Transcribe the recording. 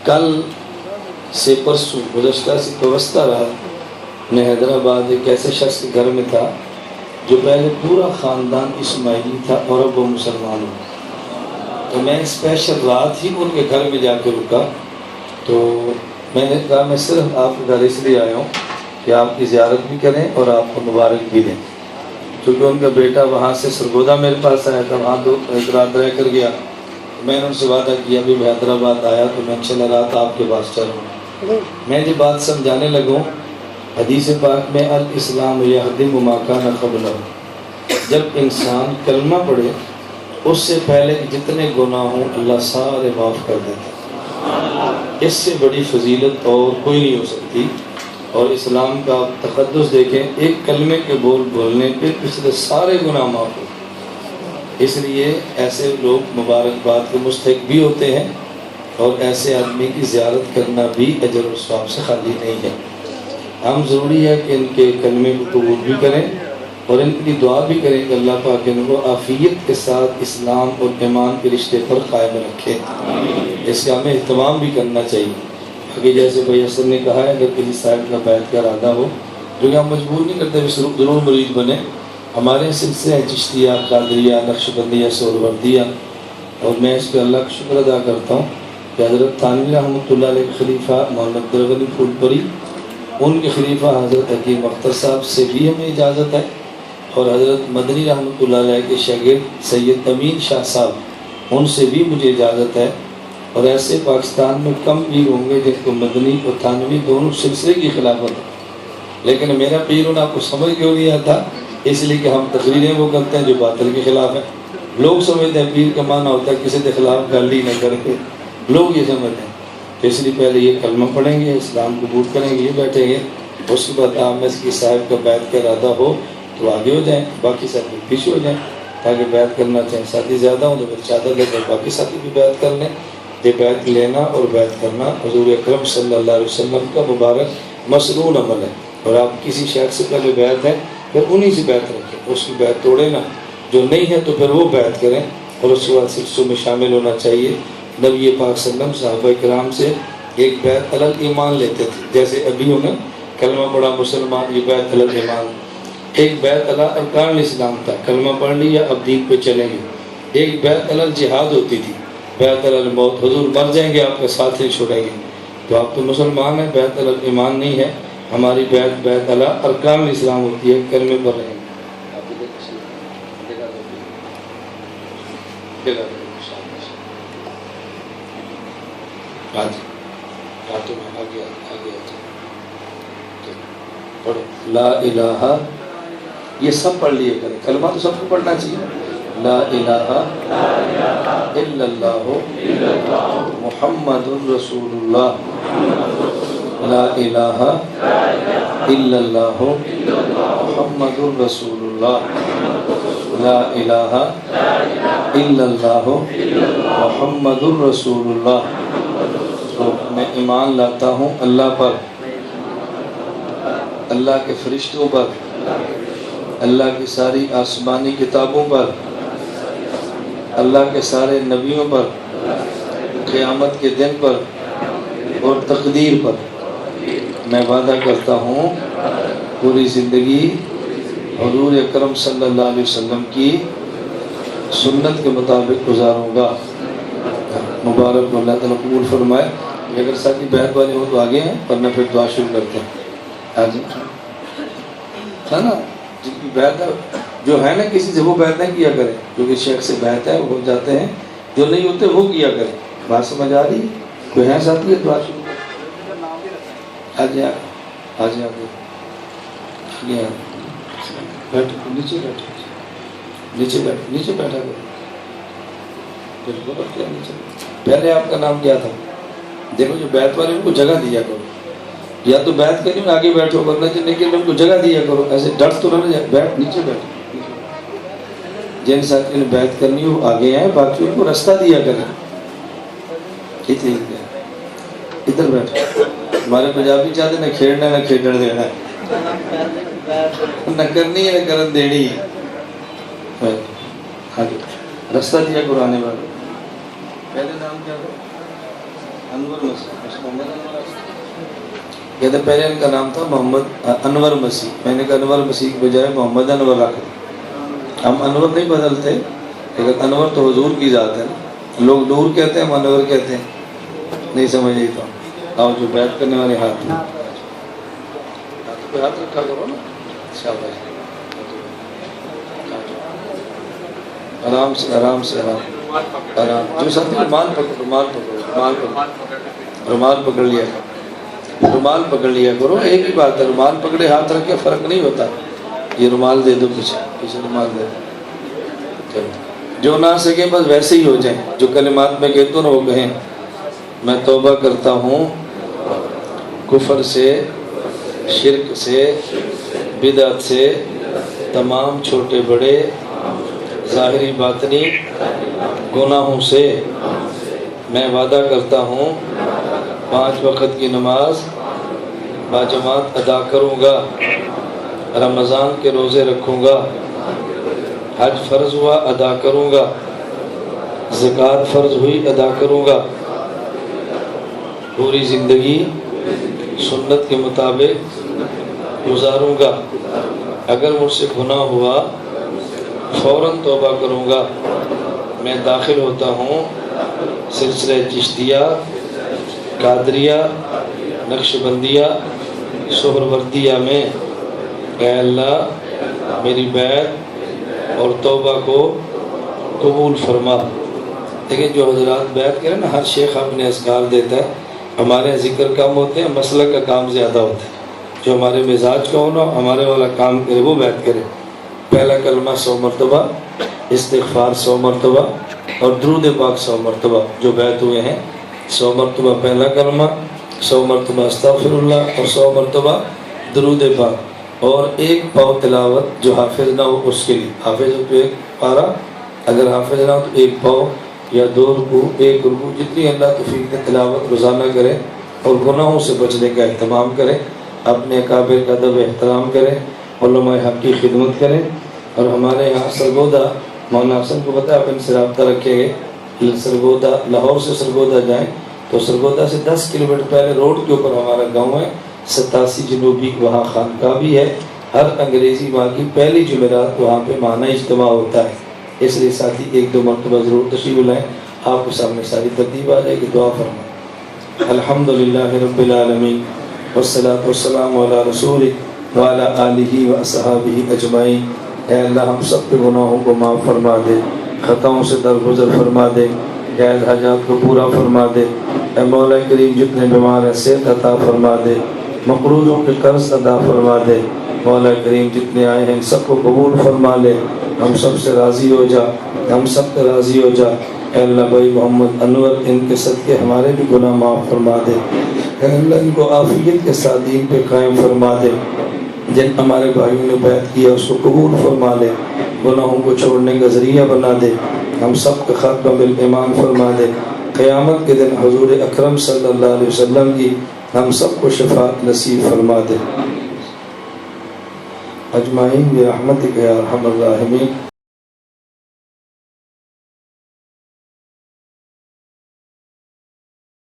کل سے پرسوں گزشتہ سے پیوستہ رات میں حیدرآباد ایک ایسے شخص کے گھر میں تھا جو پہلے پورا خاندان اسماعیلی تھا اور اب وہ مسلمان ہو. تو میں اسپیشل رات ہی ان کے گھر میں جا کے رکا. تو میں نے کہا میں صرف آپ کے گھر اس لیے آیا ہوں کہ آپ کی زیارت بھی کریں اور آپ کو مبارک بھی دیں. کیونکہ ان کا بیٹا وہاں سے سرگودا میرے پاس آیا تھا, وہاں ایک رات رہ کر گیا. میں نے ان سے وعدہ کیا بھی میں حیدرآباد آیا تو میں انشاءاللہ رات آپ کے پاس چلوں. میں یہ بات سمجھانے لگوں, حدیث پاک میں الاسلام یہدم ما کان قبلہ, جب انسان کلمہ پڑھے اس سے پہلے جتنے گناہ ہوں اللہ سارے معاف کر دیتا ہے. اس سے بڑی فضیلت اور کوئی نہیں ہو سکتی. اور اسلام کا تقدس دیکھیں, ایک کلمے کے بول بولنے پہ پچھلے سارے گناہ معاف ہوتے. اس لیے ایسے لوگ مبارکباد کے مستحق بھی ہوتے ہیں اور ایسے آدمی کی زیارت کرنا بھی اجر و ثواب سے خالی نہیں ہے. ہم ضروری ہے کہ ان کے کلمے کو قبول بھی کریں اور ان کی دعا بھی کریں کہ اللہ پاک ان کو عافیت کے ساتھ اسلام اور ایمان کے رشتے پر قائم رکھے. اس کا ہمیں اہتمام بھی کرنا چاہیے. کہ جیسے بھائی حسن نے کہا ہے اگر کسی صاحب کا بیعت کا ارادہ ہو, جو کہ ہم مجبور نہیں کرتے ضرور مرید بنے. ہمارے سلسلے چشتیہ, قادریہ, نقشبندیہ, سہروردیہ, اور میں اس پہ اللہ کا شکر ادا کرتا ہوں کہ حضرت تھانوی رحمۃ اللہ علیہ کے خلیفہ مولانا عبدالغنی پھول پری, ان کے خلیفہ حضرت حکیم اختر صاحب سے بھی ہمیں اجازت ہے, اور حضرت مدنی رحمۃ اللہ علیہ کے شاگرد سید امین شاہ صاحب ان سے بھی مجھے اجازت ہے. اور ایسے پاکستان میں کم پیر ہوں گے جن کو مدنی اور تھانوی دونوں سلسلے کی خلافت ہے. لیکن میرا پیر ان آپ کو سمجھ کیوں نہیں آتا؟ اس لیے کہ ہم تقریریں وہ کرتے ہیں جو باطل کے خلاف ہیں. لوگ سمجھتے ہیں پیر کا معنی ہوتا ہے کسی کے خلاف گالی نہ کرے, لوگ یہ سمجھتے ہیں. تو اس لیے پہلے یہ کلمہ پڑھیں گے, اسلام قبول کریں گے, یہ بیٹھیں گے. اس کے بعد آپ میں اس کی صاحب کا بیعت کا ارادہ ہو تو آگے ہو جائیں, باقی ساتھی پیچھے ہو جائیں. تاکہ بیعت کرنا چاہیں ساتھی زیادہ ہوں تو پھر چادر لے کر باقی ساتھی بھی بیعت کر لیں. یہ بیعت لینا اور بیعت کرنا حضور اکرم صلی اللہ علیہ وسلم کا مبارک مسنون عمل ہے. اور آپ کسی شخص سے پہلے بیعت ہے پھر انہی سے بیعت رکھیں, اس کی بیعت توڑے نا. جو نہیں ہے تو پھر وہ بیعت کریں, اور اس کے بعد سلسلوں میں شامل ہونا چاہیے. نبی پاک صلی اللہ علیہ وسلم صحابہ کرام سے ایک بیعت الگ ایمان لیتے تھے, جیسے ابھی ہوں نا کلمہ پڑھا مسلمان, یہ بیعت الگ ایمان. ایک بیعت الگ ارکان اسلام تھا, کلمہ پڑھ لیا اب دین پہ چلیں گے. ایک بیعت الگ جہاد ہوتی تھی, بیعت الگ موت, حضور مر جائیں گے آپ کے ساتھ نہیں چھوڑیں گے. تو آپ تو مسلمان ہیں, بیعت الگ ایمان نہیں ہے. ہماری بیعت الگ ارکان اسلام ہوتی ہے, کلمے پر رہیں. لا الہ, یہ سب پڑھ لیے کریں, کلمہ تو سب کو پڑھنا چاہیے. لا الہ الا اللہ محمد رسول اللہ. لا الہ الا اللہ محمد رسول اللہ. لا الہ الا اللہ محمد رسول اللہ. تو میں ایمان لاتا ہوں اللہ پر, اللہ کے فرشتوں پر, اللہ کی ساری آسمانی کتابوں پر, اللہ کے سارے نبیوں پر, قیامت کے دن پر اور تقدیر پر. میں وعدہ کرتا ہوں پوری زندگی حضور اکرم صلی اللہ علیہ وسلم کی سنت کے مطابق گزاروں گا. مبارک اللہ تعالیٰ قبول فرمائے. اگر ساتھی بیعت والے ہو تو آگے ہیں, ورنہ پھر دعا شروع کرتے ہیں. آج ہے نا جن کی بیعت ہے, جو ہے نا کسی سے وہ بیعت نہ کیا کرے, جو کہ شیخ سے بیعت ہے وہ ہو جاتے ہیں, جو نہیں ہوتے وہ کیا کرے. بات سمجھ آ رہی؟ کوئی ہے ساتھی ہے دعا شروع؟ آج آج بیٹھو, نیچے بیٹھو, نیچے بیٹھو, نیچے بیٹھا کرو. بالکل کیا نیچے. پہلے آپ کا نام کیا تھا؟ دیکھو جو بیعت والے ان کو جگہ دیا کرو, یا تو بیعت کرنی میں آگے بیٹھو, ورنہ لیکن ان کو جگہ دیا کرو. ایسے ڈر تو نہ جائے, بیٹھ نیچے بیٹھو. جن ساتھ نے بیعت کرنی ہو آگے آئے, باقی ان کو راستہ دیا کریں. ادھر بیٹھو. ہمارے پنجابی چاہتے نہ کھیڑنا نہ کھیڑن دینا, نہ کرنی ہے نہ کرن دینی ہے. راستہ دیا قرآن والے. پہلے نام کیا تھا؟ انور مسیح کہتے پہلے ان کا نام تھا محمد انور مسیح. میں نے کہا انور مسیح کے بجائے محمد انور رکھ دیں. ہم انور نہیں بدلتے لیکن انور تو حضور کی ذات ہے نا. لوگ نور کہتے ہیں ہم انور کہتے ہیں. نہیں سمجھ رہی تو آؤ جو بیعت کرنے والے ہاتھ پہ ہاتھ رکھا کرو نا. شاباش. آرام سے آرام سے آرام آرام. جو ساتھی رومال پکڑو رومال پکڑو رومال پکڑ لیا کرو. رومال پکڑ لیا کرو. ایک ہی بات ہے رومال پکڑے ہاتھ رکھ کے فرق نہیں ہوتا. یہ رومال دے دو پیچھے پیچھے رومال دے دو. چلو جو نہ سکے بس ویسے ہی ہو جائیں. جو کلمات میں کہتا ہوں نا وہ کہیں میں توبہ کرتا ہوں کفر سے شرک سے بدعت سے تمام چھوٹے بڑے ظاہری باطنی گناہوں سے. میں وعدہ کرتا ہوں 5 وقت کی نماز باجماعت ادا کروں گا. رمضان کے روزے رکھوں گا. حج فرض ہوا ادا کروں گا. زکوٰۃ فرض ہوئی ادا کروں گا. پوری زندگی سنت کے مطابق گزاروں گا. اگر مجھ سے گناہ ہوا فوراً توبہ کروں گا. میں داخل ہوتا ہوں سلسلہ چشتیہ قادریہ نقشبندیہ سہروردیہ میں. اے اللہ میری بیعت اور توبہ کو قبول فرما. دیکھیں جو حضرات بیعت کریں نا ہر شیخ اپنے اذکار دیتا ہے. ہمارے ذکر کم ہوتے ہیں مسلک کا کام زیادہ ہوتا ہے. جو ہمارے مزاج کا ہونا ہمارے والا کام کرے وہ بیعت کرے. پہلا کلمہ 100 مرتبہ استغفار 100 مرتبہ اور درود پاک 100 مرتبہ. جو بیعت ہوئے ہیں 100 مرتبہ پہلا کلمہ 100 مرتبہ استغفر اللہ اور 100 مرتبہ درود پاک. اور ایک پاؤ تلاوت جو حافظ نہ ہو اس کے لیے. حافظ ہو تو ایک پارا, اگر حافظ نہ ہو تو ایک پاؤ یا 2 رکوع 1 رکوع جتنی اللہ توفیق دے تلاوت روزانہ کرے. اور گناہوں سے بچنے کا اہتمام کرے. اپنے اکابر کا ادب احترام کرے. علماء حق کی خدمت کریں. اور ہمارے یہاں سرگودا مولانا حسن کو پتہ ہے آپ ان سے رابطہ رکھیں گے. سرگودا لاہور سے سرگودا جائیں تو سرگودا سے 10 کلومیٹر پہلے روڈ کے اوپر ہمارا گاؤں ہے 87 جنوبی. وہاں خانقاہ بھی ہے. ہر انگریزی ماہ کی پہلی جمعرات وہاں پہ ماہانہ اجتماع ہوتا ہے. اس لیے ساتھی 1-2 مرتبہ ضرور تشریف لائیں. آپ کے سامنے ساری ترتیب آ جائے گی. دعا فرمائیں. الحمدللہ رب العالمین والصلاۃ والسلام علی رسولہ وعلی آلہ واصحابہ اجمعین. اے اللہ ہم سب کے گناہوں کو معاف فرما دے. خطاؤں سے درگزر فرما دے. جائز حاجات کو پورا فرما دے. اے مولا کریم جتنے بیمار ہیں صحت عطا فرما دے. مقروضوں کے قرض ادا فرما دے. مولا کریم جتنے آئے ہیں سب کو قبول فرما لے. ہم سب سے راضی ہو جا. ہم سب سے راضی ہو جا. اے اللہ بھائی محمد انور ان کے صدقے ہمارے بھی گناہ معاف فرما دے. اے اللہ ان کو عافیت کے ساتھ دین پہ قائم فرما دے. جن ہمارے بھائیوں نے بیعت کیا اس کو قبول فرما لے. گناہوں کو چھوڑنے کا ذریعہ بنا دے. ہم سب کا خاتمہ بالایمان فرما دے. قیامت کے دن حضور اکرم صلی اللہ علیہ وسلم کی ہم سب کو شفاعت نصیب فرما دے. اجمعین برحمتک یا ارحم الراحمین.